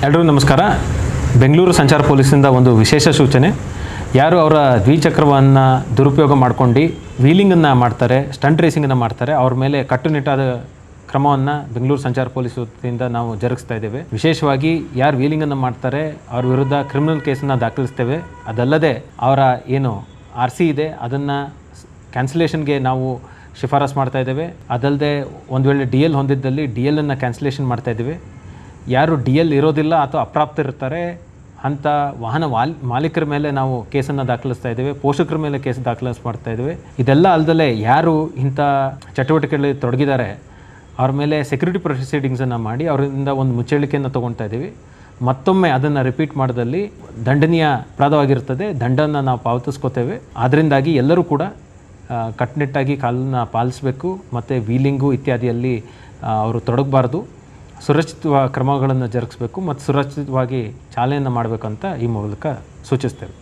ಎಲ್ಲರಿಗೂ ನಮಸ್ಕಾರ. ಬೆಂಗಳೂರು ಸಂಚಾರ ಪೊಲೀಸಿಂದ ಒಂದು ವಿಶೇಷ ಸೂಚನೆ. ಯಾರು ಅವರ ದ್ವಿಚಕ್ರವನ್ನು ದುರುಪಯೋಗ ಮಾಡ್ಕೊಂಡು ವೀಲಿಂಗನ್ನು ಮಾಡ್ತಾರೆ, ಸ್ಟಂಟ್ ರೇಸಿಂಗನ್ನು ಮಾಡ್ತಾರೆ, ಅವ್ರ ಮೇಲೆ ಕಟ್ಟುನಿಟ್ಟಾದ ಕ್ರಮವನ್ನು ಬೆಂಗಳೂರು ಸಂಚಾರ ಪೊಲೀಸ್ ವತಿಯಿಂದ ನಾವು ಜರುಗಿಸ್ತಾ ಇದ್ದೇವೆ. ವಿಶೇಷವಾಗಿ ಯಾರು ವೀಲಿಂಗನ್ನು ಮಾಡ್ತಾರೆ ಅವ್ರ ವಿರುದ್ಧ ಕ್ರಿಮಿನಲ್ ಕೇಸನ್ನು ದಾಖಲಿಸ್ತೇವೆ. ಅದಲ್ಲದೆ ಅವರ ಏನು RC ಇದೆ ಅದನ್ನು ಕ್ಯಾನ್ಸಲೇಷನ್ಗೆ ನಾವು ಶಿಫಾರಸು ಮಾಡ್ತಾ ಇದ್ದೇವೆ. ಅದಲ್ಲದೆ ಒಂದು ವೇಳೆ DL ಹೊಂದಿದ್ದಲ್ಲಿ DLನ್ನು ಕ್ಯಾನ್ಸಲೇಷನ್ ಮಾಡ್ತಾ ಇದ್ದೇವೆ. ಯಾರು DL ಇರೋದಿಲ್ಲ ಅಥವಾ ಅಪ್ರಾಪ್ತರಿರ್ತಾರೆ ಅಂಥ ವಾಹನ ಮಾಲೀಕರ ಮೇಲೆ ನಾವು ಕೇಸನ್ನು ದಾಖಲಿಸ್ತಾ ಇದ್ದೇವೆ, ಪೋಷಕರ ಮೇಲೆ ಕೇಸ್ ಮಾಡ್ತಾ ಇದ್ದೇವೆ. ಇದೆಲ್ಲ ಅಲ್ಲದೆ ಯಾರು ಇಂಥ ಚಟುವಟಿಕೆಗಳಲ್ಲಿ ತೊಡಗಿದ್ದಾರೆ ಅವ್ರ ಮೇಲೆ ಸೆಕ್ಯೂರಿಟಿ ಪ್ರೊಸೀಡಿಂಗ್ಸನ್ನು ಮಾಡಿ ಅವರಿಂದ ಒಂದು ಮುಚ್ಚಳಿಕೆಯನ್ನು ತೊಗೊಳ್ತಾ ಇದ್ದೀವಿ. ಮತ್ತೊಮ್ಮೆ ಅದನ್ನು ರಿಪೀಟ್ ಮಾಡಿದಲ್ಲಿ ದಂಡನೀಯ ಅಪರಾಧವಾಗಿರ್ತದೆ, ದಂಡನ್ನು ನಾವು ಪಾವತಿಸ್ಕೋತೇವೆ. ಅದರಿಂದಾಗಿ ಎಲ್ಲರೂ ಕೂಡ ಕಟ್ಟುನಿಟ್ಟಾಗಿ ಕಾಲನ್ನು ಪಾಲಿಸಬೇಕು ಮತ್ತು ವೀಲಿಂಗು ಇತ್ಯಾದಿಯಲ್ಲಿ ಅವರು ತೊಡಗಬಾರ್ದು. ಸುರಕ್ಷಿತ ಕ್ರಮಗಳನ್ನು ಜರುಗಿಸಬೇಕು ಮತ್ತು ಸುರಕ್ಷಿತವಾಗಿ ಚಾಲನೆಯನ್ನು ಮಾಡಬೇಕಂತ ಈ ಮೂಲಕ ಸೂಚಿಸ್ತೇವೆ.